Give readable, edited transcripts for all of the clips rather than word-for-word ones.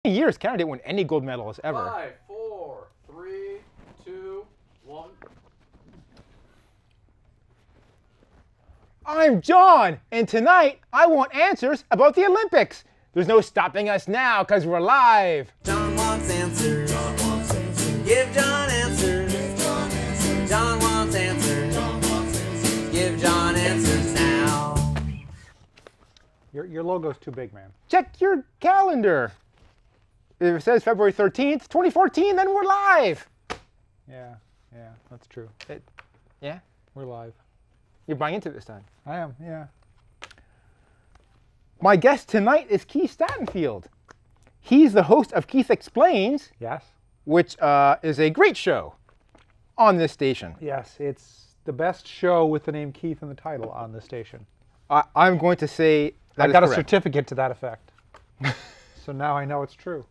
Years Canada didn't win any gold medals ever. 5, 4, 3, 2, 1. I'm John, and tonight I want answers about the Olympics. There's no stopping us now because we're live. John wants answers. John wants answers. Give John answers. Give John answers. John wants answers. John wants answers. Give John answers now. Your logo's too big, man. Check your calendar. If it says February 13th, 2014, then we're live. Yeah, that's true. Yeah? We're live. You're buying into it this time. I am, yeah. My guest tonight is Keith Statenfield. He's the host of Keith Explains, Yes? which is a great show on this station. Yes, it's the best show with the name Keith in the title on the station. I'm going to say that I is got a correct. certificate to that effect. So now I know it's true.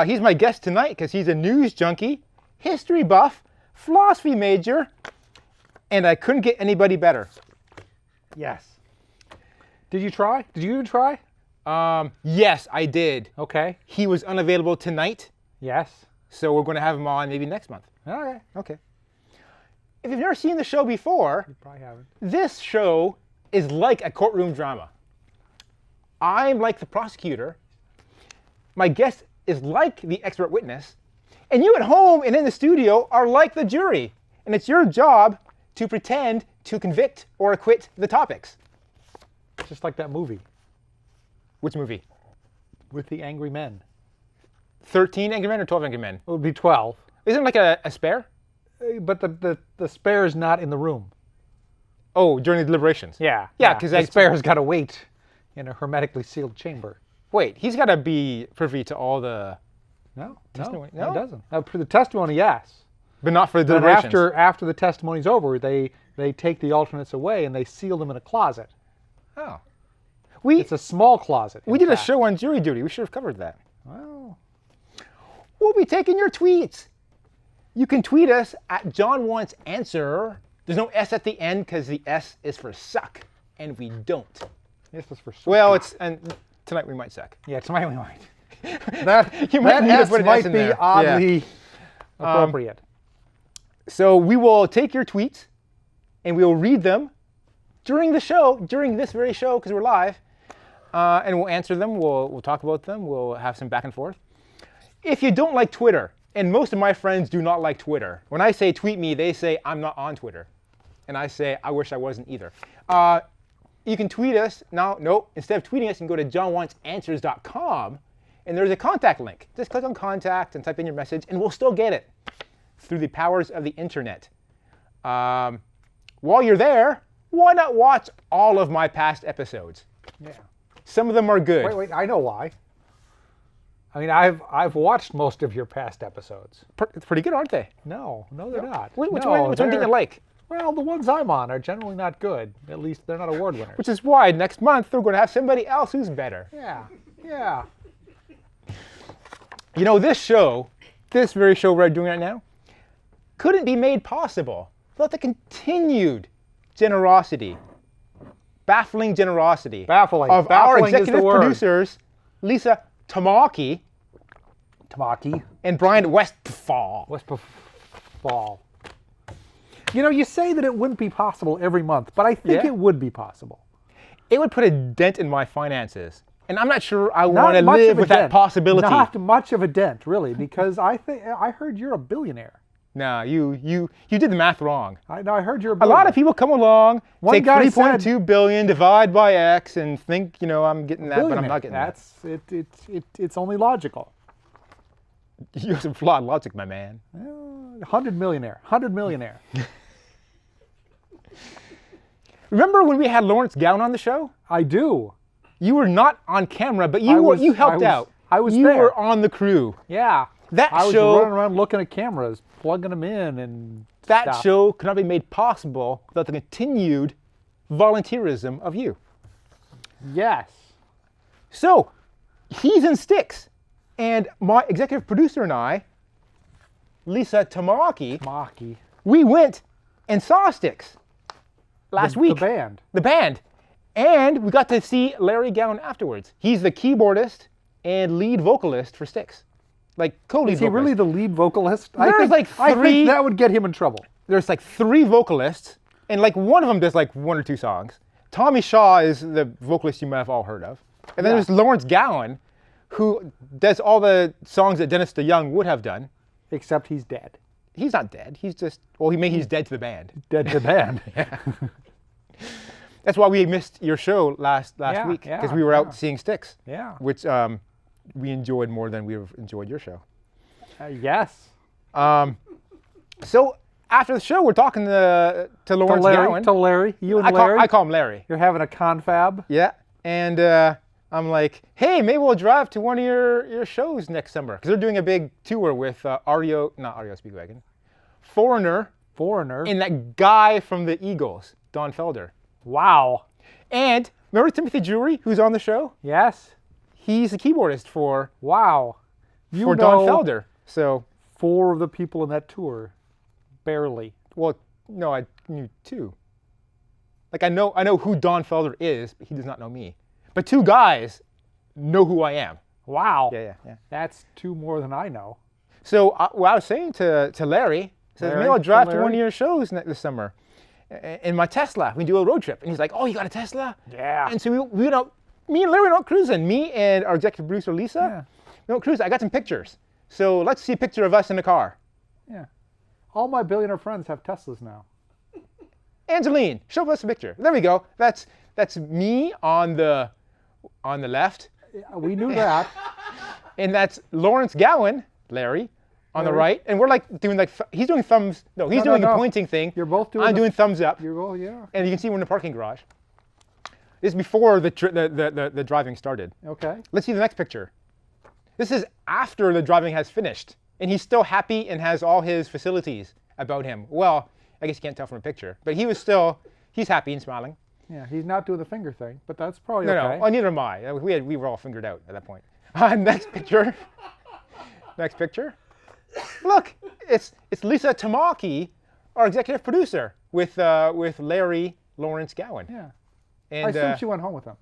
He's my guest tonight because he's a news junkie, history buff, philosophy major, and I couldn't get anybody better. Yes. Did you try? Did you even try? Yes, I did. Okay. He was unavailable tonight, Yes. so we're going to have him on maybe next month. Okay. Okay. If you've never seen the show before, You probably haven't. this show is like a courtroom drama. I'm like the prosecutor. My guest is like the expert witness. And you at home and in the studio are like the jury. And it's your job to pretend to convict or acquit the topics. Just like that movie Which movie? with the angry men. 13 Angry Men or 12 Angry Men? It would be 12. Isn't it like a spare? But the spare is not in the room. Oh, during the deliberations. Yeah. Yeah, because the spare's got to wait in a hermetically sealed chamber. Wait, he's got to be privy to all the... No, Testimony? no, No? it doesn't. For the testimony, yes. But not for the But deliberations. after the testimony's over, they take the alternates away and they seal them in a closet. Oh. It's a small closet. We in did a fact. show on jury duty. We should have covered that. Well, We'll be taking your tweets. You can tweet us at John Wants Answer. There's no S at the end because the S is for suck, and we don't. this is for Well, and tonight we might suck. yeah, tonight we might. That You might that need to S put an S might in be there. oddly appropriate. So we will take your tweets, and we will read them during the show, during this very show, because we're live, and we'll answer them. We'll talk about them. We'll have some back and forth. If you don't like Twitter, and most of my friends do not like Twitter, when I say tweet me, they say I'm not on Twitter. And I say I wish I wasn't either. You can tweet us. Nope. Instead of tweeting us, you can go to johnwantsanswers.com, and there's a contact link. Just click on contact and type in your message, and we'll still get it through the powers of the internet. While you're there, why not watch all of my past episodes? Yeah. Some of them are good. Wait, I know why. I mean, I've watched most of your past episodes. It's pretty good, aren't they? No, they're not. Which No, one did you they're- like? Well, the ones I'm on are generally not good. At least they're not award winners. Which is why next month we're going to have somebody else who's better. Yeah. You know, this very show we're doing right now, couldn't be made possible without the continued generosity, baffling generosity Baffling. of our Baffling is the executive word. producers, Lisa Tamaki Tamaki. and Brian Westfall. Fall. You know, you say that it wouldn't be possible every month, but I think Yeah. it would be possible. It would put a dent in my finances, and I'm not sure I Not want to much live of a with that dent. possibility. Not much of a dent, really, because I heard you're a billionaire. No, you did the math wrong. I heard you're a A billionaire. lot of people come along, One take guy 3.2 billion, divide by X, and think, I'm getting that, but I'm not getting That's it's only logical. that. You have some flawed logic, my man. 100 millionaire. Remember when we had Lawrence Gown on the show? I do. You were not on camera, but you helped out. I was you there. were on the crew. Yeah. That I was show, running around looking at cameras, plugging them in, and that stuff. show could not be made possible without the continued volunteerism of you. Yes. So, he's in Sticks, and my executive producer and I, Lisa Tamaki, Maki. we went and saw Sticks last week. The band. The band. And we got to see Larry Gowan afterwards. He's the keyboardist and lead vocalist for Styx. Like co-lead Is he vocalist. really the lead vocalist? There's like I three- think that would get him in trouble. There's like 3 vocalists, and like one of them does like 1 or 2 songs. Tommy Shaw is the vocalist you might have all heard of. And then Yeah. there's Lawrence Gowan, who does all the songs that Dennis DeYoung would have done. Except he's dead. He's not dead. He's just, well, he's dead to the band. Dead to the band. That's why we missed your show last Yeah, week, yeah, because we were yeah. out seeing Styx, Yeah. which we enjoyed more than we've enjoyed your show. Yes. So after the show, we're talking to Lawrence Gowan. To Larry. You and I Larry. call him Larry. You're having a confab. Yeah, and I'm like, hey, maybe we'll drive to one of your shows next summer, because they're doing a big tour with not REO Speedwagon, Foreigner, and that guy from the Eagles, Don Felder. Wow. And remember Timothy Drury, who's on the show? Yes. He's the keyboardist for Wow. You Don know Felder. So, 4 of the people in that tour. Barely. well, no, I knew 2. Like I know who Don Felder is, but he does not know me. But 2 guys know who I am. Wow. Yeah. That's 2 more than I know. So what I was saying to Larry, says, Larry, maybe I'll drive to Larry? one of your shows this summer in my Tesla. We can do a road trip. And he's like, oh, you got a Tesla? Yeah. And so me and Larry went out cruising. Me and our executive producer, Lisa, Yeah. we went cruising. I got some pictures. So let's see a picture of us in the car. Yeah. All my billionaire friends have Teslas now. Angeline, show us a picture. There we go. That's me on the left. Yeah, we knew that. And that's Lawrence Gowan, Larry, on the Larry. right. And we're like doing he's doing thumbs. No, he's doing no. a pointing thing. You're both doing I'm the- doing thumbs up. You're all, yeah. And you can see we're in the parking garage. This is before the driving started. Okay. Let's see the next picture. This is after the driving has finished. And he's still happy and has all his facilities about him. Well, I guess you can't tell from a picture. But he's happy and smiling. Yeah, he's not doing the finger thing, but that's probably No, okay. no, neither am I. We were all fingered out at that point. Next picture. Next picture. Look, it's Lisa Tamaki, our executive producer, with Larry Lawrence Gowan. Yeah. And I assume she went home with him.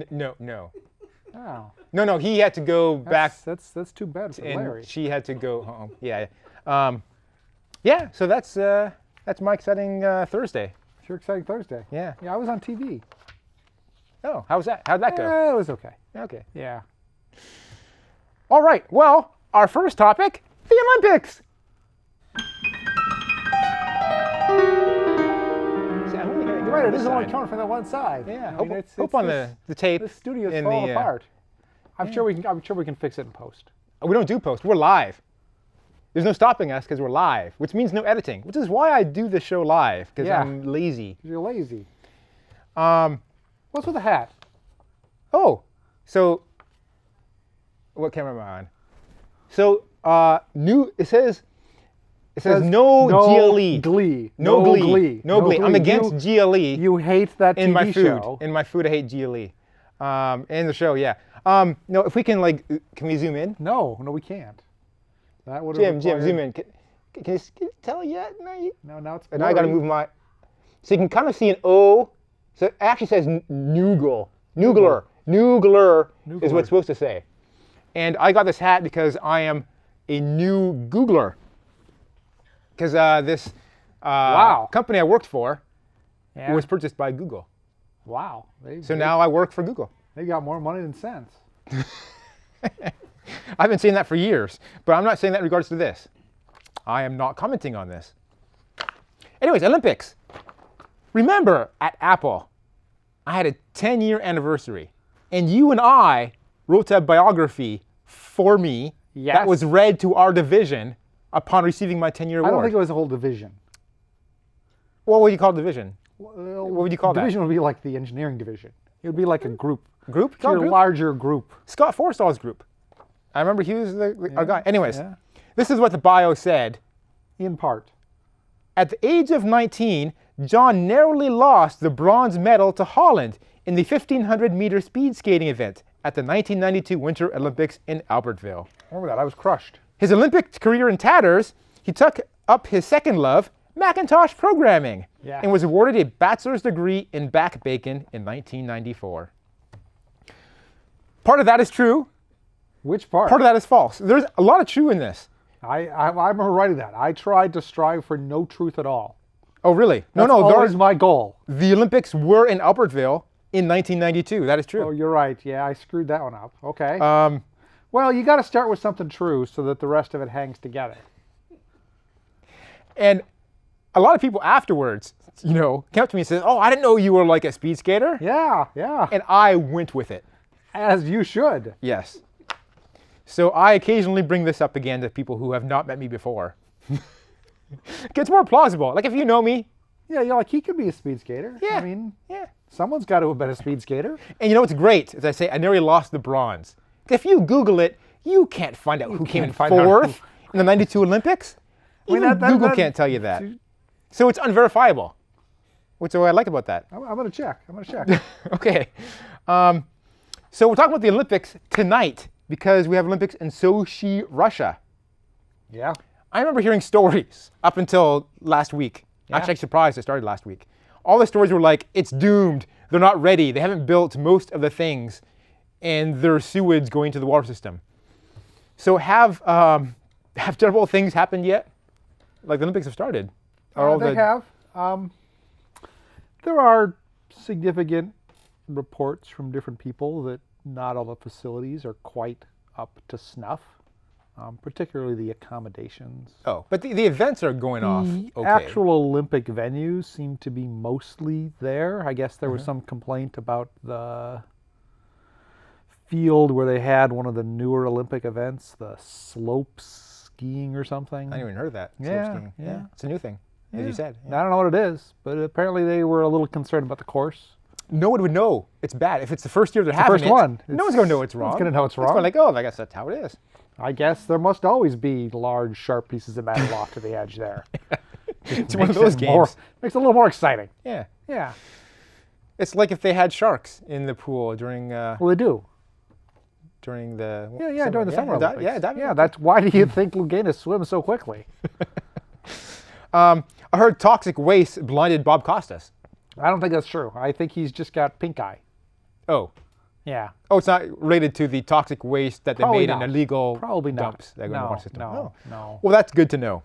no, Oh. no. He had to go back, That's too bad for and Larry. she had to go home. Yeah. Yeah. So that's my exciting Thursday. It's your exciting Thursday. Yeah. Yeah, I was on TV. Oh, how's that? How'd that go? It was okay. Okay. Yeah. All right. Well, our first topic, the Olympics. See, I'm only You're right, it is only coming from that one side. Yeah. I mean, Hope on the tape. The studio's in falling the, apart. I'm sure we can fix it in post. We don't do post. We're live. There's no stopping us because we're live, which means no editing, which is why I do the show live, because Yeah. I'm lazy. You're lazy. What's with the hat? Oh, so what camera am I on? So it says no GLE. Glee. No glee. No glee. I'm against GLE You hate that TV in my food. show. In my food, I hate GLE. In the show, yeah. No, if we can can we zoom in? No, we can't. That would Jim, zoom in. Can you tell yet? No, now it's And I got to blurry. move my. So you can kind of see an O. So it actually says Noogler. Noogler is what it's supposed to say. And I got this hat because I am a new Googler. Because this company I worked for Yeah. was purchased by Google. Wow. So now I work for Google. They got more money than sense. I've been saying that for years, but I'm not saying that in regards to this. I am not commenting on this. Anyways, Olympics. Remember, at Apple, I had a 10-year anniversary, and you and I wrote a biography for me Yes. that was read to our division upon receiving my 10-year award. I don't think it was a whole division. What would you call division? Well, What would you call that? division would be like the engineering division. It would be like a group. Group? It's your Group? larger group. Scott Forstall's group. I remember he was our guy. Anyways, yeah. This is what the bio said. In part. At the age of 19, John narrowly lost the bronze medal to Holland in the 1,500-meter speed skating event at the 1992 Winter Olympics in Albertville. Remember that? I was crushed. His Olympic career in tatters, he took up his second love, Macintosh programming, Yeah. and was awarded a bachelor's degree in back bacon in 1994. Part of that is true. Which part? Part of that is false. There's a lot of true in this. I remember writing that. I tried to strive for no truth at all. Oh, really? That's always my goal. The Olympics were in Albertville in 1992. That is true. Oh, you're right. Yeah, I screwed that one up. Okay. Well, you got to start with something true so that the rest of it hangs together. And a lot of people afterwards, came up to me and said, "Oh, I didn't know you were like a speed skater." Yeah, yeah. And I went with it. As you should. Yes. So I occasionally bring this up again to people who have not met me before. It's more plausible. Like if you know me. Yeah, you're like, he could be a speed skater. Yeah. I mean, Yeah. someone's got to have been a speed skater. And you know what's great? As I say, I nearly lost the bronze. If you Google it, you can't find out who came in find out fourth in the 92 Olympics. Even Google can't tell you that. So it's unverifiable. Which is what I like about that. I'm going to check. Okay. So we're talking about the Olympics tonight because we have Olympics in Sochi, Russia. Yeah. I remember hearing stories up until last week. Yeah. Actually, I'm surprised it started last week. All the stories were like, it's doomed. They're not ready. They haven't built most of the things. And there's sewage going to the water system. So have terrible things happened yet? Like the Olympics have started. They have. There are significant reports from different people that not all the facilities are quite up to snuff, particularly the accommodations. Oh, but the events are going off. The Okay. actual Olympic venues seem to be mostly there. I guess there was some complaint about the field where they had one of the newer Olympic events, the slope skiing or something. I didn't even heard that. Slope Yeah, skiing. yeah. It's a new thing, as you said. I don't know what it is, but apparently they were a little concerned about the course. No one would know it's bad. If it's the first year they're having first one. no one's going to know it's wrong. No one's gonna know it's wrong. It's going like, oh, I guess that's how it is. I guess there must always be large, sharp pieces of metal off to the edge there. It's one of those games. Makes it a little more exciting. Yeah. Yeah. It's like if they had sharks in the pool during Well, they do. during the Yeah, during the Summer Olympics. diving. Yeah, that's why do you think Lugana swims so quickly? I heard toxic waste blinded Bob Costas. I don't think that's true. I think he's just got pink eye. Oh. Yeah. Oh, it's not related to the toxic waste that they Probably made not. in illegal Probably not. dumps that go in the water system. No, Oh. no. Well, that's good to know.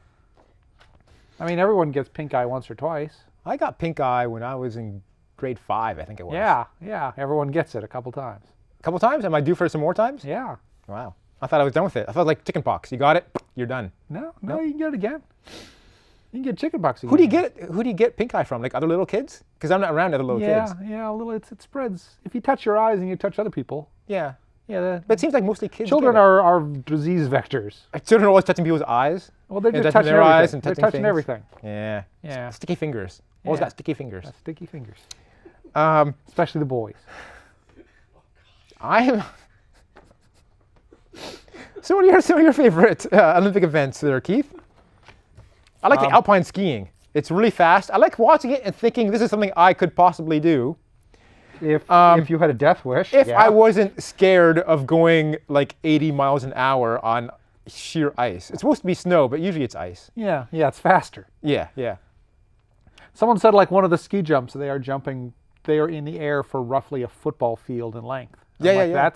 I mean, everyone gets pink eye once or twice. I got pink eye when I was in grade 5, I think it was. Yeah. Everyone gets it a couple times. A couple times? Am I due for some more times? Yeah. Wow. I thought I was done with it. I felt like chicken pox. You got it, you're done. No, you can get it again. You can get chicken pox again. Who do you get pink eye from? Like other little kids? Because I'm not around other little kids. Yeah, a little. It spreads. If you touch your eyes and you touch other people. Yeah. Yeah. But it seems like mostly kids. Children get it. are disease vectors. Children are always touching people's eyes. Well, they're and just touching touching their everything. eyes and They're touching touching things. everything. Yeah. Yeah. Sticky fingers. Always Yeah. got sticky fingers. That's sticky fingers. Um, Especially the boys. So what are some of your favorite Olympic events there, Keith? I like the alpine skiing. It's really fast. I like watching it and thinking this is something I could possibly do. If you had a death wish. If yeah. I wasn't scared of going like 80 miles an hour on sheer ice. It's supposed to be snow, but usually it's ice. Yeah, it's faster. Yeah. Someone said like one of the ski jumps, they are in the air for roughly a football field in length. Yeah.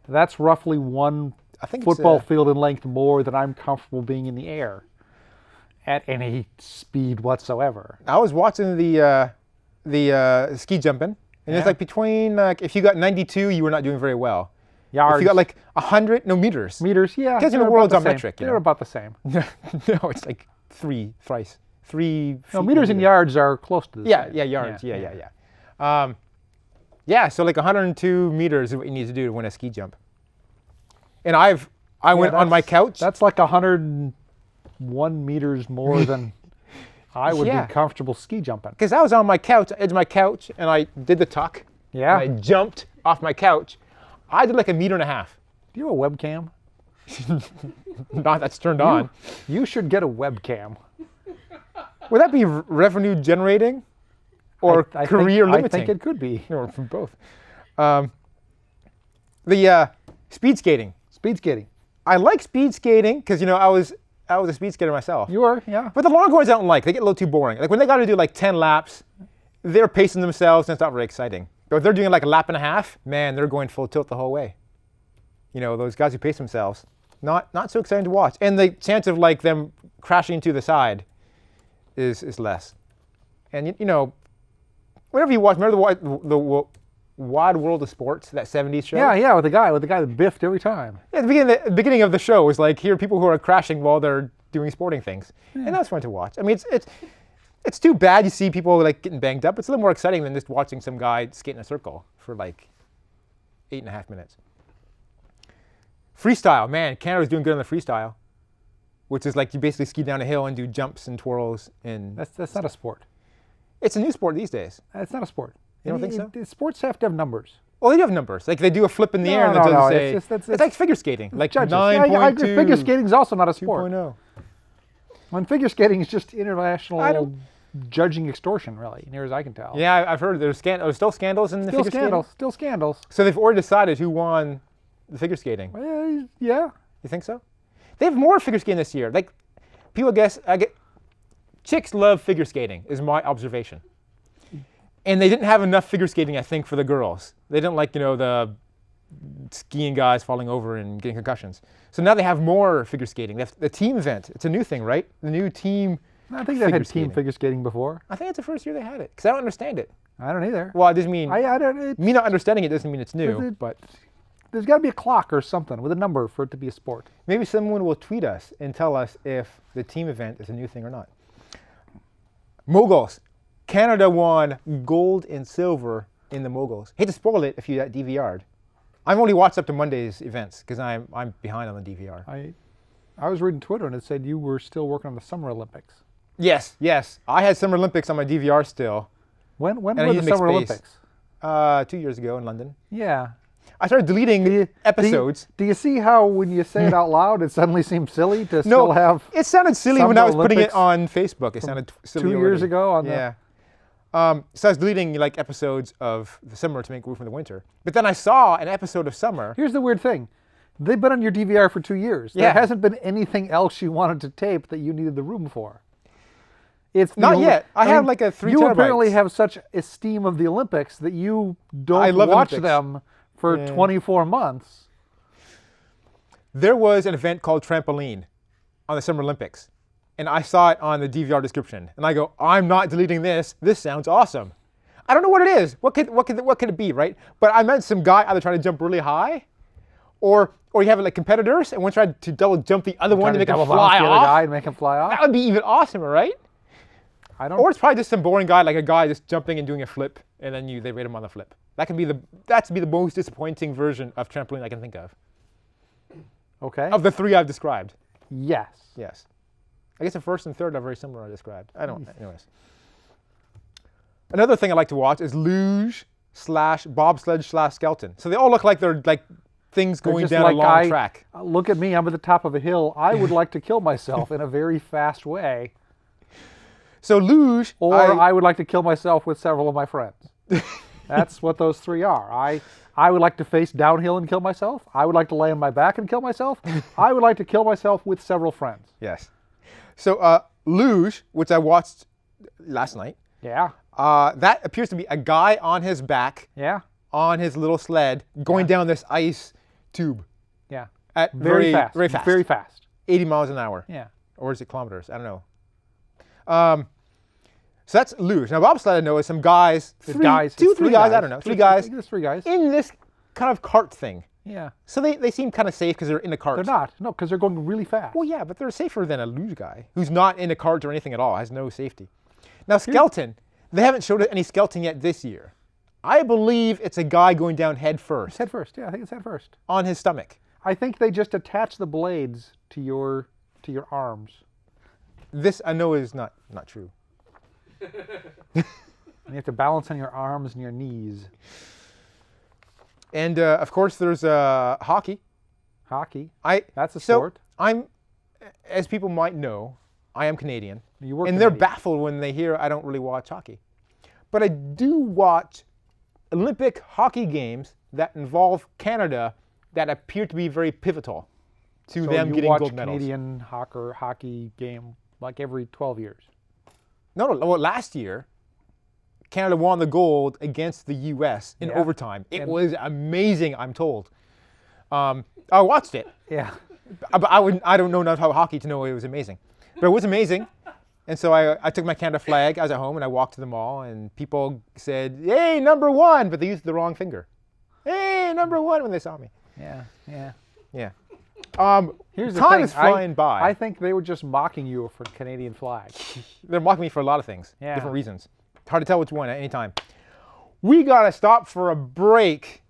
That's roughly one I think football it's, field in length more than I'm comfortable being in the air at any speed whatsoever. I was watching the ski jumping, and it's like between if you got 92, you were not doing very well. Yards. If you got like 100, no meters. Meters, yeah. Because in they're the world's about the on same. metric. They're about the same. No, it's like three feet. No, meters and yards are close to the Yeah, same. yeah, yards. Yeah. So like 102 meters is what you need to do to win a ski jump. And I went on my couch. That's like 101 meters more than I would Yeah. be comfortable ski jumping. Because I was on my couch, edge of my couch, and I did the tuck. Yeah. And I jumped off my couch. I did like 1.5 meters. Do you have a webcam? Not that's turned on. You should get a webcam. Would that be revenue generating or I career limiting? I think it could be. Or from both. The speed skating. Speed skating. I like speed skating because I was a speed skater myself. You were, yeah. But the long ones I don't like. They get a little too boring. Like when they got to do like 10 laps, they're pacing themselves and it's not very exciting. So if they're doing like a lap and a half, man, they're going full tilt the whole way. You know, those guys who pace themselves, not so exciting to watch. And the chance of like them crashing to the side is less. And you know, whenever you watch, remember the Wide World of Sports, that 70s show? Yeah, with the guy that biffed every time. Yeah, the beginning of the show was like, here are people who are crashing while they're doing sporting things. And that's fun to watch. I mean, it's too bad you see people like getting banged up. It's a little more exciting than just watching some guy skate in a circle for like 8.5 minutes. Freestyle, man, Canada's doing good on the freestyle, which is like you basically ski down a hill and do jumps and twirls. And That's not a sport. it's a new sport these days. It's not a sport. You don't think so? Sports have to have numbers. Well, they do have numbers. Like they do a flip in the air and No, it doesn't no, say. it's It's like figure skating, like judges. 9.2. Yeah, I agree. Figure skating is also not a sport. 2.0. When figure skating is just international I don't- judging extortion, really, near as I can tell. Yeah, I've heard there's still scandals in the Still figure scandals. skating. Still scandals. So they've already decided who won the figure skating. Yeah. You think so? They have more figure skating this year. Like people chicks love figure skating is my observation. And they didn't have enough figure skating, I think, for the girls. They didn't like, the skiing guys falling over and getting concussions. So now they have more figure skating. They have the team event. It's a new thing, right? The new team. I think they've had team figure skating before. I think it's the first year they had it because I don't understand it. I don't either. Well, it doesn't mean I don't. me not understanding it doesn't mean it's new. But There's got to be a clock or something with a number for it to be a sport. maybe someone will tweet us and tell us if the team event is a new thing or not. Moguls. Canada won gold and silver in the moguls. Hate to spoil it if you DVR'd. I've only watched up to Monday's events because I'm behind on the DVR. I was reading Twitter and it said you were still working on the Summer Olympics. Yes. I had Summer Olympics on my DVR still. When And I were the used mixed Summer base. Olympics? 2 years ago in London. Yeah. I started deleting episodes. Do you see how when you say it out loud, it suddenly seems silly to still have it sounded silly when Summer I was putting it Olympics on Facebook. It sounded silly 2 years already. ago on Yeah. So I was deleting like episodes of the summer to make room for the winter. But then I saw an episode of summer. Here's the weird thing. They've been on your DVR for 2 years. Yeah. There hasn't been anything else you wanted to tape that you needed the room for. It's Not yet. I have like a 3 You terabytes. apparently have such esteem of the Olympics that you I don't love watch Olympics. them for 24 months. There was an event called Trampoline on the Summer Olympics. And I saw it on the DVR description. And I go, I'm not deleting this. This sounds awesome. I don't know what it is. What could it be, right? But I meant some guy either trying to jump really high, or you have like competitors and one tried to double jump the other one to make him Double fly bounce the other off. guy and make him fly off. That would be even awesomer, right? Or it's probably just some boring guy, like a guy just jumping and doing a flip, and then they rate him on the flip. That can be the most disappointing version of trampoline I can think of. Okay. Of the 3 I've described. Yes. Yes. I guess the first and third are very similar I described. Anyways. Another thing I like to watch is luge / bobsled / skeleton. So they all look like they're like things going just down like a long track. Look at me, I'm at the top of a hill. I would like to kill myself in a very fast way. So luge, Or I would like to kill myself with several of my friends. That's what those 3 are. I would like to face downhill and kill myself. I would like to lay on my back and kill myself. I would like to kill myself with several friends. Yes. So luge, which I watched last night. Yeah. That appears to be a guy on his back, Yeah. on his little sled, going down this ice tube Yeah. at Very fast. Very fast. Very fast. 80 miles an hour. Yeah. Or is it kilometers? I don't know. So that's luge. Now bobsled I know is some guys, It's three guys. guys, I don't know, It's 3 guys There's 3 guys. in this kind of cart thing. Yeah. So they seem kind of safe because they're in a cart. They're not. No, because they're going really fast. Well, yeah, but they're safer than a luge guy who's not in a cart or anything at all, has no safety. Now skeleton, they haven't showed any skeleton yet this year. I believe it's a guy going down head first. It's head first. Yeah, I think it's head first. On his stomach. I think they just attach the blades to your arms. This I know is not true. And you have to balance on your arms and your knees. And of course there's hockey. Hockey. That's a so sport. I'm, as people might know, I am Canadian. You were and they're Canadian. baffled when they hear I don't really watch hockey. But I do watch Olympic hockey games that involve Canada that appear to be very pivotal to So them you getting watch gold medals. Canadian hockey game like every 12 years. No, well, last year, Canada won the gold against the U.S. in Yeah. overtime. It And- was amazing, I'm told. I watched it, Yeah. but I don't know enough about hockey to know it was amazing. But it was amazing. And so I took my Canada flag. I was at home and I walked to the mall and people said, "Hey, number one," but they used the wrong finger. "Hey, number one," when they saw me. Yeah. Yeah. Yeah. Here's the Time thing. is flying by. I think they were just mocking you for Canadian flag. They're mocking me for a lot of things, Yeah. different reasons. Hard to tell which one at any time. We gotta stop for a break.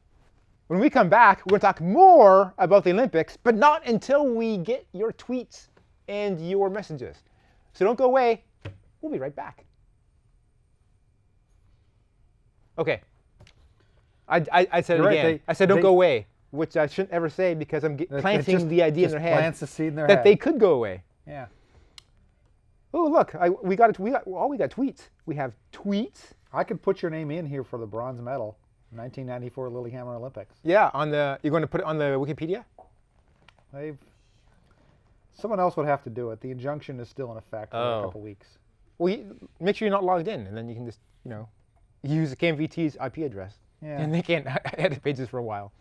When we come back, we're gonna talk more about the Olympics, but not until we get your tweets and your messages. So don't go away. We'll be right back. Okay. I said it You're right, again. I said don't go away, which I shouldn't ever say because I'm planting the idea in their head Plants the seed in their that head. they could go away. Yeah. Oh, look, we got tweets. We have tweets. I could put your name in here for the bronze medal, 1994 Lillehammer Olympics. Yeah, you're going to put it on the Wikipedia? Someone else would have to do it. The injunction is still in effect for Oh. a couple weeks. Well, make sure you're not logged in, and then you can just, use the KMVT's IP address, Yeah. and they can't edit pages for a while.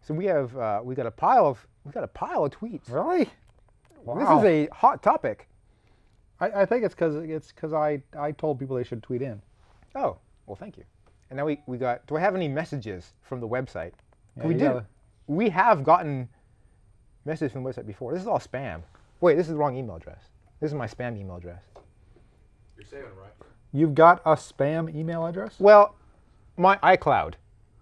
So we got a pile of tweets. Really? Wow. This is a hot topic. I think it's because I told people they should tweet in. Oh, well, thank you. And now we got. Do I have any messages from the website? Yeah, we you do. gotta- We have gotten messages from the website before. This is all spam. Wait, this is the wrong email address. This is my spam email address. You're saying it right. You've got a spam email address? Well, my iCloud,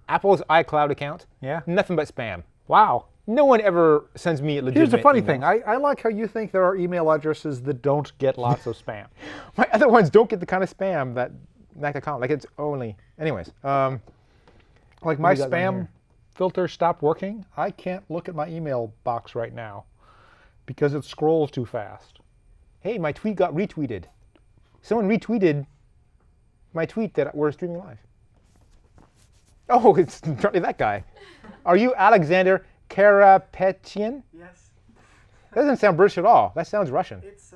Apple's iCloud account, Yeah. nothing but spam. Wow. No one ever sends me legitimate Here's the funny emails. thing. I like how you think there are email addresses that don't get lots of spam. My other ones don't get the kind of spam that account. Like it's only. Anyways, Like my we got them spam here? filter stopped working. I can't look at my email box right now because it scrolls too fast. hey, my tweet got retweeted. Someone retweeted my tweet that we're streaming live. Oh, it's probably that guy. Are you Alexander Karapetyan? Yes, That doesn't sound British at all. That sounds Russian. it's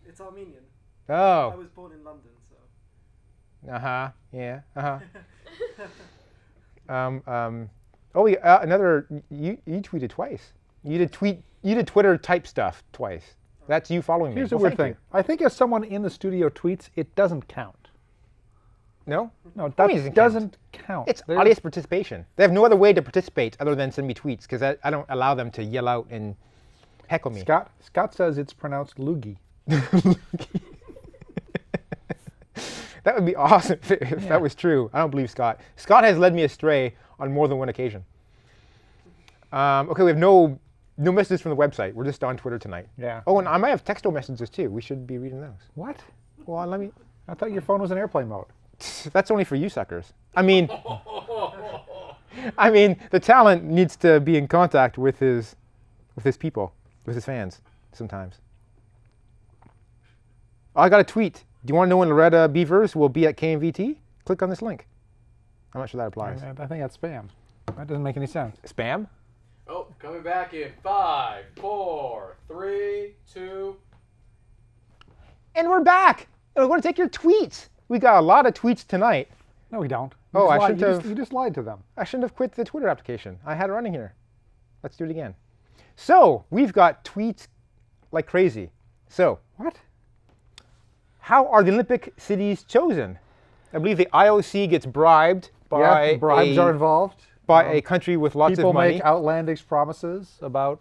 it's Armenian. I Oh. was born in London, so. Uh-huh. Yeah. Uh-huh. Oh, yeah, another. You tweeted twice. You did Twitter type stuff twice. That's you following me. Here's the Well, weird thank thing. I think if someone in the studio tweets, it doesn't count. you. No. No, What do you mean that it doesn't count. It's They're- audience participation. They have no other way to participate other than send me tweets because I don't allow them to yell out and heckle me. Scott says it's pronounced loogie. That would be awesome if that was true. I don't believe Scott. Scott has led me astray on more than one occasion. Okay, we have no messages from the website. We're just on Twitter tonight. Yeah. Oh, and I might have texto messages too. We should be reading those. What? Well, let me. I thought your phone was in airplane mode. That's only for you suckers. I mean, the talent needs to be in contact with his people, with his fans sometimes. Oh, I got a tweet. Do you want to know when Loretta Beavers will be at KMVT? Click on this link. I'm not sure that applies. I think that's spam. That doesn't make any sense. Spam? Oh, coming back in 5, 4, 3, 2. And we're back. And we're going to take your tweets. We got a lot of tweets tonight. No, we don't. Oh, I lied. shouldn't have- You just lied to them. I shouldn't have quit the Twitter application. I had it running here. Let's do it again. So, we've got tweets like crazy. So, What? how are the Olympic cities chosen? I believe the IOC gets bribed by, Yeah, bribes are involved. a country with lots People of money. make outlandish promises about,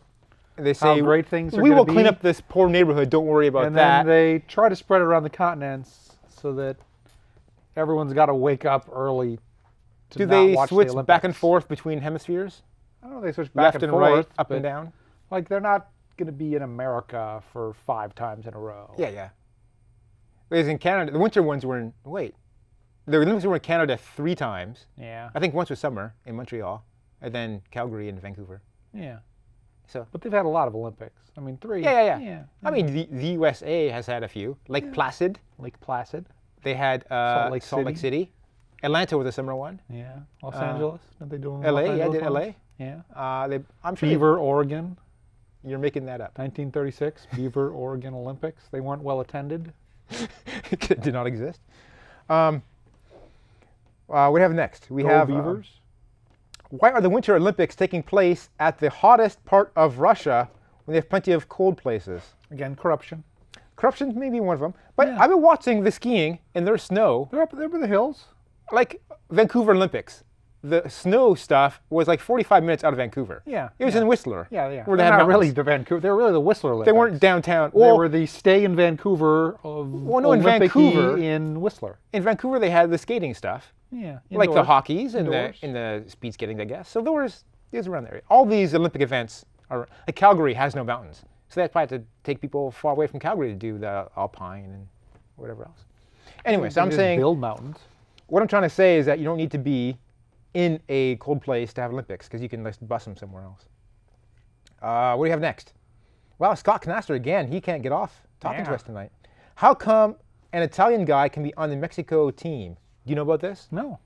They say, great things are we gonna will clean be." up this poor neighborhood. Don't worry about and that. then they try to spread it around the continents so that everyone's got to wake up early to Do not they watch switch the back and Olympics. forth between hemispheres? I don't know. They switch back Left and and forth, right, up but, and down? Like they're not going to be in America for 5 times in a row. Yeah. Whereas in Canada, the winter ones were in, the Olympics were in Canada 3 times. Yeah. I think once was summer in Montreal, and then Calgary and Vancouver. Yeah. So, But they've had a lot of Olympics. I mean, 3. yeah. I mean, the USA has had a few. Lake Placid, Lake Placid. they had Salt Lake City. Atlanta was a summer one. Yeah. Los Angeles. Did they do them in LA, Los yeah, Angeles did LA. ones? Yeah. I'm sure Beaver, Oregon. you're making that up. 1936 Beaver, Oregon Olympics. They weren't well attended. It did not exist. What do we have next? We Go have Beavers. why are the Winter Olympics taking place at the hottest part of Russia when they have plenty of cold places? Again, corruption. Corruption may be one of them. But Yeah. I've been watching the skiing and there's snow. They're up there by the hills. Like Vancouver Olympics. The snow stuff was like 45 minutes out of Vancouver. Yeah, It was yeah. in Whistler. Yeah, yeah. Where they They're had not really mountains. the Vancouver. They're really the Whistler Olympics. They weren't downtown. They Well, were the stay in Vancouver of Well, no, in Olympic-y Vancouver- in Whistler. in Vancouver they had the skating stuff. Yeah, Like the indoors. hockeys and Indoors. the speed skating, I guess. So there was around the area. All these Olympic events are like Calgary has no mountains, so that's why I had to take people far away from Calgary to do the alpine and whatever else. Anyway, so They I'm just saying build mountains. what I'm trying to say is that you don't need to be in a cold place to have Olympics because you can just bus them somewhere else. What do you have next? Well, Scott Canaster again. He can't get off talking to Yeah. us tonight. How come an Italian guy can be on the Mexico team? Do you know about this? No.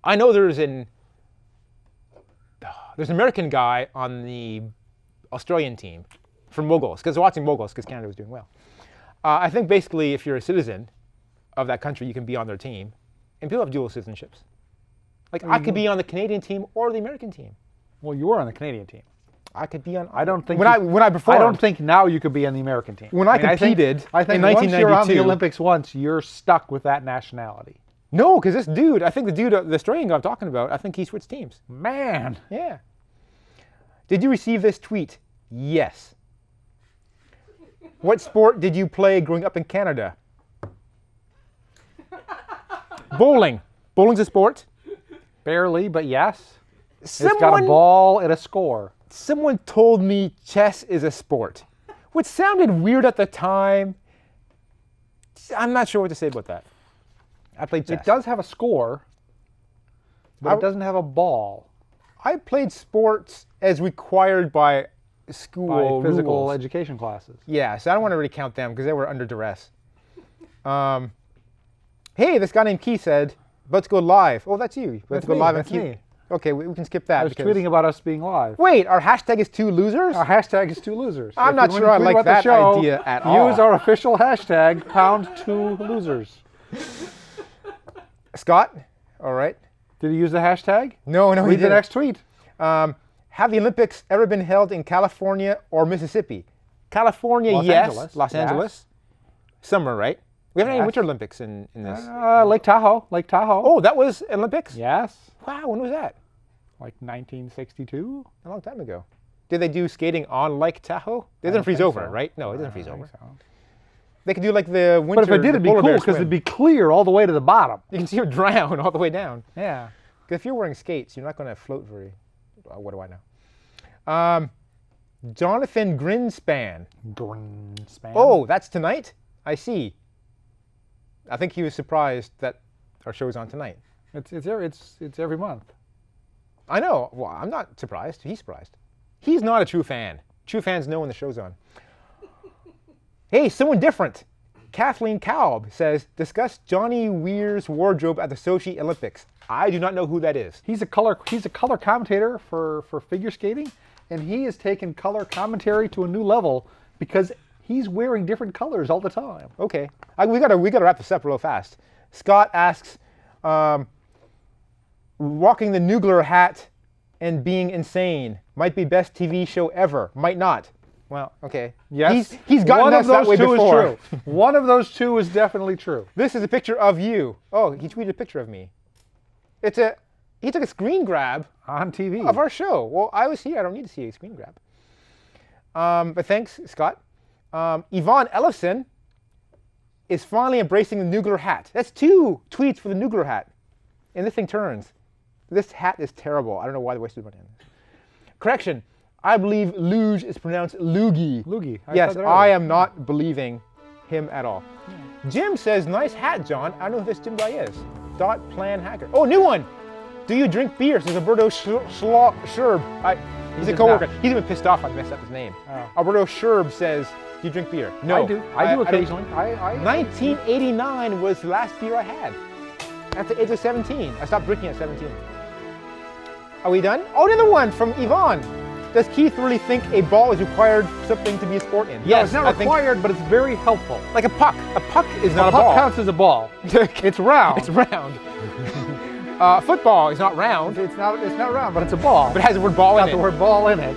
I know there's an American guy on the Australian team for moguls, because watching moguls, because Canada was doing well. I think basically if you're a citizen of that country, you can be on their team, and people have dual citizenships. Like I could be on the Canadian team or the American team. Well, you were on the Canadian team. I could be on. I don't think when I performed. I don't think now you could be on the American team. When I think- competed I think in once you're on the 1992 Olympics once, you're stuck with that nationality. No, because this dude, I think the Australian guy I'm talking about, I think he switched teams. Man. Yeah. Did you receive this tweet? Yes. What sport did you play growing up in Canada? Bowling. Bowling's a sport. Barely, but yes. It's got a Someone, ball and a score. someone told me chess is a sport, which sounded weird at the time. I'm not sure what to say about that. I played chess. It does have a score, but I- it doesn't have a ball. I played sports as required by By school physical rules. education classes. Yeah, so I don't want to really count them because they were under duress. Hey, this guy named Key said, let's go live. Oh, that's you. Let's That's go me, live that's and me. Okay, we can skip that. I was because- tweeting about us being live. Wait, our hashtag is 2 losers? Our hashtag is 2 losers. I'm If not you sure wanna I tweet like about the that show, idea at all. Use our official hashtag, #2 losers. Scott? All right. Did he use the hashtag? No, he Read the didn't. next tweet. Have the Olympics ever been held in California or Mississippi? California, Los yes. Angeles, Los yes. Angeles. Summer, right? We haven't had any Yes. Winter Olympics in this. Lake Tahoe. Lake Tahoe. Oh, that was Olympics? Yes. Wow, when was that? Like 1962? A long time ago. Did they do skating on Lake Tahoe? It doesn't don't freeze think over, so. right? No, it doesn't I freeze don't over. think so. They could do like the winter. But if it did, the it'd be polar cool bear because swim. it'd be clear all the way to the bottom. You can see them drown all the way down. Yeah. Because if you're wearing skates, you're not going to float very. What do I know? Jonathan Grinspan. Greenspan. Oh, that's tonight? I see. I think he was surprised that our show's on tonight. It's every month. I know. Well, I'm not surprised. He's surprised. He's not a true fan. True fans know when the show's on. Hey, someone different. Kathleen Kalb says, discuss Johnny Weir's wardrobe at the Sochi Olympics. I do not know who that is. He's a color commentator for figure skating, and he has taken color commentary to a new level because he's wearing different colors all the time. Okay. We gotta wrap this up real fast. Scott asks, walking the Noogler hat and being insane might be best TV show ever. Might not. Well, okay. Yes. He's gotten One us of that those way two before. is true. One of those two is definitely true. This is a picture of you. Oh, he tweeted a picture of me. He took a screen grab On TV. of our show. Well, I was here. I don't need to see a screen grab. But thanks, Scott. Yvonne Ellison is finally embracing the Noogler hat. That's 2 tweets for the Noogler hat. And this thing turns. This hat is terrible. I don't know why they wasted money on this. Correction. I believe luge is pronounced loogie. Loogie. Yes, said that I earlier. am not believing him at all. Jim says, nice hat, John. I don't know who this Jim guy is. Dot plan hacker. Oh, new one. Do you drink beer? Says Alberto Scherb. He's a does coworker. not. He's even pissed off I messed up his name. Oh. Alberto Scherb says, do you drink beer? No. I do. I do don't- occasionally. I 1989 was the last beer I had. At the age of 17. I stopped drinking at 17. Are we done? Oh, another one from Yvonne. Does Keith really think a ball is required for something to be a sport in? Yes, it's not I think- required, but it's very helpful. like a puck. A puck is not A a puck ball. counts as a ball. It's round. It's round. Football is not round, It's not round, but it's a ball. but it has the word ball Got in the it. word ball in it.